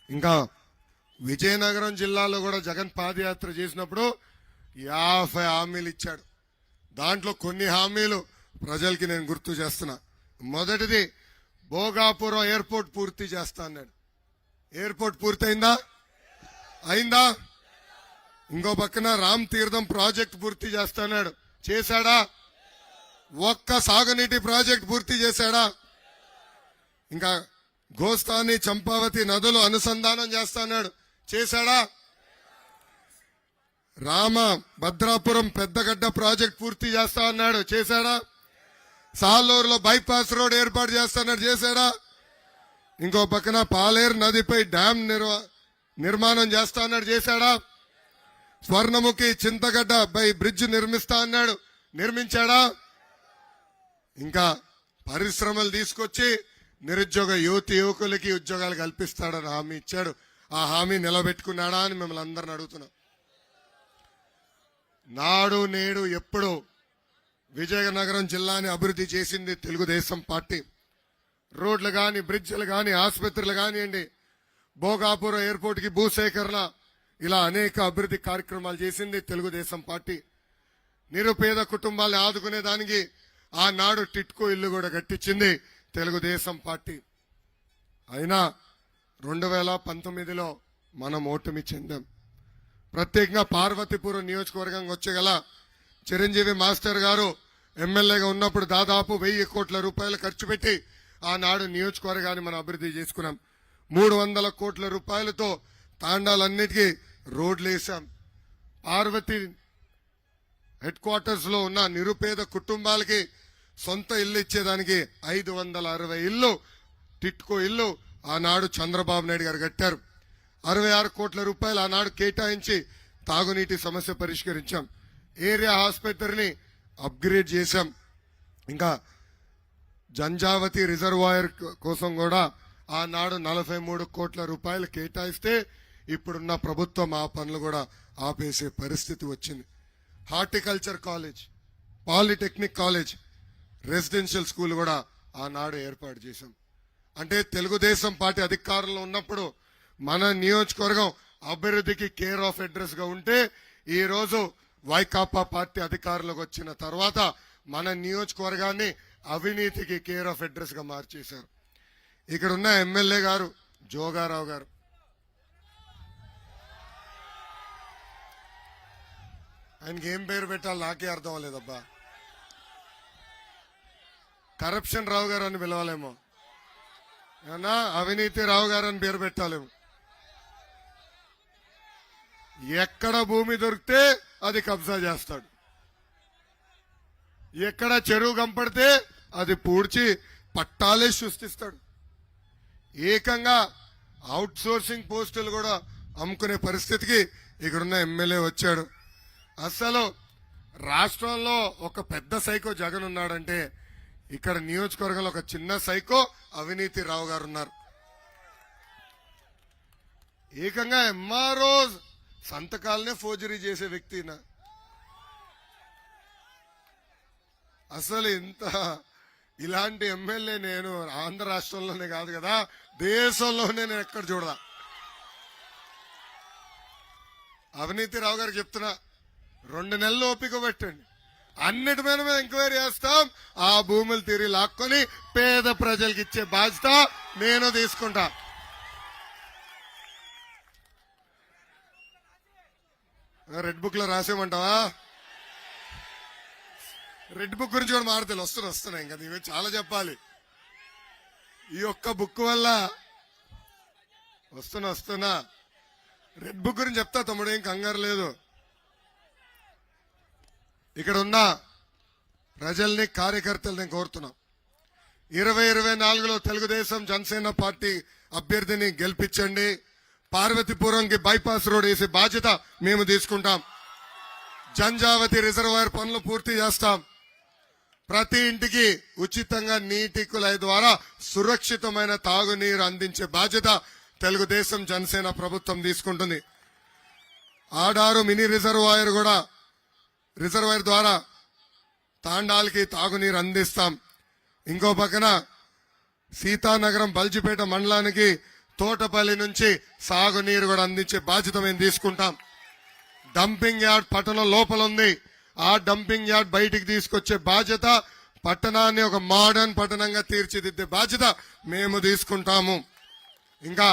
ఇంకా విజయనగరం జిల్లాలో కూడా జగన్ పాదయాత్ర చేసినప్పుడు 50 హామీలు ఇచ్చాడు. దాంట్లో కొన్ని హామీలు ప్రజలకి నేను గుర్తు చేస్తున్నా. మొదటిది భోగాపురం ఎయిర్పోర్ట్ పూర్తి చేస్తా అన్నాడు. ఎయిర్పోర్ట్ పూర్తయిందా? అయిందా? ఇంకో పక్కన రామ్ తీర్థం ప్రాజెక్ట్ పూర్తి చేస్తాడు. చేశాడా? ఒక్క సాగునీటి ప్రాజెక్ట్ పూర్తి చేశాడా? ఇంకా గోస్తాని చంపావతి నదులు అనుసంధానం చేస్తాడు. చేశాడా? రామ భద్రాపురం పెద్దగడ్డ ప్రాజెక్ట్ పూర్తి చేస్తా అన్నాడు. చేశాడా? సాలూరులో బైపాస్ రోడ్ ఏర్పాటు చేస్తాడు. చేశాడా? ఇంకో పక్కన పాలేరు నదిపై డ్యాం నిర్మాణం చేస్తా అన్నాడు. చేశాడా? స్వర్ణముఖి చింతగడ్డ పై బ్రిడ్జ్ నిర్మిస్తా అన్నాడు. నిర్మించాడా? ఇంకా పరిశ్రమలు తీసుకొచ్చి నిరుద్యోగ యువకులకి ఉద్యోగాలు కల్పిస్తాడని హామీ ఇచ్చాడు. ఆ హామీ నిలబెట్టుకున్నాడా అని మిమ్మల్ని అందరిని అడుగుతున్నాం. నాడు నేడు ఎప్పుడు విజయనగరం జిల్లాని అభివృద్ధి చేసింది తెలుగుదేశం పార్టీ. రోడ్లు గాని, బ్రిడ్జ్లు గాని, ఆసుపత్రులు కానివ్వండి, భోగాపురం ఎయిర్పోర్ట్ కి భూసేకరణ, ఇలా అనేక అభివృద్ధి కార్యక్రమాలు చేసింది తెలుగుదేశం పార్టీ. నిరుపేద కుటుంబాలను ఆదుకునే దానికి ఆనాడు టిట్కో ఇల్లు కూడా కట్టించింది తెలుగుదేశం పార్టీ. అయినా 2019లో మనం ఓటమి చెందాం. ప్రత్యేకంగా పార్వతీపురం నియోజకవర్గం వచ్చగల చిరంజీవి మాస్టర్ గారు ఎమ్మెల్యేగా ఉన్నప్పుడు దాదాపు 1000 కోట్ల రూపాయలు ఖర్చు పెట్టి ఆనాడు నియోజకవర్గాన్ని మనం అభివృద్ధి చేసుకున్నాం. 300 కోట్ల రూపాయలతో తాండాలన్నిటికీ రోడ్లు వేశాం. పార్వతి హెడ్ క్వార్టర్స్ లో ఉన్న నిరుపేద కుటుంబాలకి సొంత ఇల్లు ఇచ్చేదానికి 560 ఇల్లు టిట్కో ఇల్లు ఆనాడు చంద్రబాబు నాయుడు గారు కట్టారు. 66 కోట్ల రూపాయలు ఆనాడు కేటాయించి తాగునీటి సమస్య పరిష్కరించాం. ఏరియా ఆసుపత్రిని అప్గ్రేడ్ చేశాం. ఇంకా జంజావతి రిజర్వాయర్ కోసం కూడా ఆనాడు 43 కోట్ల రూపాయలు కేటాయిస్తే ఇప్పుడున్న ప్రభుత్వం ఆ పనులు కూడా ఆపేసే పరిస్థితి వచ్చింది. Horticulture college, polytechnic college, residential school కూడా ఆనాడు ఏర్పాటు చేశాం. అంటే తెలుగుదేశం పార్టీ అధికారంలో ఉన్నప్పుడు మన నియోజకవర్గం అభివృద్ధికి కేర్ ఆఫ్ అడ్రస్ గా ఉంటే, ఈ రోజు వైకాపా పార్టీ అధికారంలోకి వచ్చిన తర్వాత మన నియోజకవర్గాన్ని అవినీతికి కేర్ ఆఫ్ అడ్రస్ గా మార్చేశారు. ఇక్కడ ఉన్న ఎమ్మెల్యే గారు జోగారావు గారు, ఆయనకి ఏం పేరు పెట్టాలి నాకే అర్థం అవ్వలేదబ్బా. కరప్షన్ రావు గారు అని పిలవాలేమో, ఏమన్నా అవినీతి రావు గారు అని పేరు పెట్టాలేమో. ఎక్కడ భూమి దొరికితే అది కబ్జా చేస్తాడు, ఎక్కడ చెరువు కంపడితే అది పూడ్చి పట్టాలే సృష్టిస్తాడు. ఏకంగా అవుట్ సోర్సింగ్ పోస్టులు కూడా అమ్ముకునే పరిస్థితికి ఇక్కడున్న ఎమ్మెల్యే వచ్చాడు. అసలు రాష్ట్రంలో ఒక పెద్ద సైకో జగన్ ఉన్నాడంటే, ఇక్కడ నియోజకవర్గంలో ఒక చిన్న సైకో అవినీతి రావు గారు ఉన్నారు. ఏకంగా ఎంఆర్ఓ సంతకాలనే ఫోర్జరీ చేసే వ్యక్తి. అసలు ఇంత ఇలాంటి ఎమ్మెల్యే నేను ఆంధ్ర రాష్ట్రంలోనే కాదు కదా, దేశంలోనే నేను ఎక్కడ చూడదా. అవినీతి రావు గారికి చెప్తున్నా, 2 నెలలు ఓపిక పెట్టండి, అన్నిటి మీద ఎంక్వైరీ చేస్తాం. ఆ భూములు తిరిగి లాక్కొని పేద ప్రజలకు ఇచ్చే బాధ్యత నేను తీసుకుంటా. రెడ్ బుక్ లో రాసేమంటావా? రెడ్ బుక్ గురించి కూడా మారుతాయి. వస్తున్నాయి ఇంకా నీవే చాలా చెప్పాలి. ఈ ఒక్క బుక్ వల్ల వస్తున్నా రెడ్ బుక్ గురించి చెప్తా తమ్ముడు, ఏం కంగారు లేదు. ఇక్కడ ఉన్న ప్రజల్ని, కార్యకర్తల్ని కోరుతున్నాం, 2024లో తెలుగుదేశం జనసేన పార్టీ అభ్యర్థిని గెలిపించండి. పార్వతీపురంకి బైపాస్ రోడ్ వేసే బాధ్యత మేము తీసుకుంటాం. జంజావతి రిజర్వాయర్ పనులు పూర్తి చేస్తాం. ప్రతి ఇంటికి ఉచితంగా నీటి కుళాయి ద్వారా సురక్షితమైన తాగునీరు అందించే బాధ్యత తెలుగుదేశం జనసేన ప్రభుత్వం తీసుకుంటుంది. ఆడారు మినీ రిజర్వాయర్ ద్వారా తాండాలకి తాగునీరు అందిస్తాం. ఇంకో పక్కన సీతానగరం బల్జిపేట మండలానికి తోటపల్లి నుంచి సాగునీరు కూడా అందించే బాధ్యత మేము తీసుకుంటాం. డంపింగ్ యార్డ్ పట్టణం లోపల ఉంది. ఆ డంపింగ్ యార్డ్ బయటికి తీసుకొచ్చే బాధ్యత, పట్టణాన్ని ఒక మోడర్న్ పట్టణంగా తీర్చిదిద్దే బాధ్యత మేము తీసుకుంటాము. ఇంకా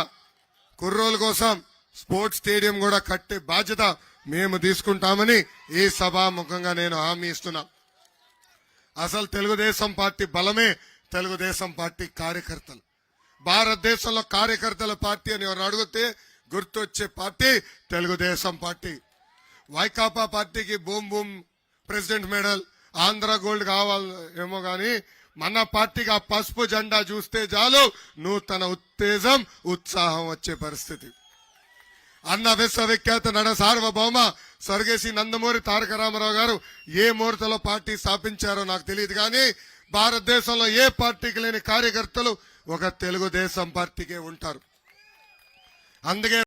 కుర్రోల కోసం స్పోర్ట్స్ స్టేడియం కూడా కట్టే బాధ్యత మేము తీసుకుంటామని ఈ సభాముఖంగా నేను హామీ ఇస్తున్నా. అసలు తెలుగుదేశం పార్టీ బలమే తెలుగుదేశం పార్టీ కార్యకర్తలు. భారతదేశంలో కార్యకర్తల పార్టీ అని ఎవరు అడిగితే గుర్తొచ్చే పార్టీ తెలుగుదేశం పార్టీ. వైకాపా పార్టీకి boom boom president medal, Andhra gold కావాలి ఏమో గాని మన పార్టీకి ఆ పసుపు జెండా చూస్తే చాలు నూతన ఉత్తేజం ఉత్సాహం వచ్చే పరిస్థితి. అన్న విశ్వవిఖ్యాత నడ సార్వభౌమ స్వర్గేసి నందమూరి తారక రామారావు గారు ఏ ముహూర్తంలో పార్టీ స్థాపించారో నాకు తెలియదు, కానీ భారతదేశంలో ఏ పార్టీకి లేని కార్యకర్తలు ఒక తెలుగుదేశం పార్టీకే ఉంటారు. అందుకే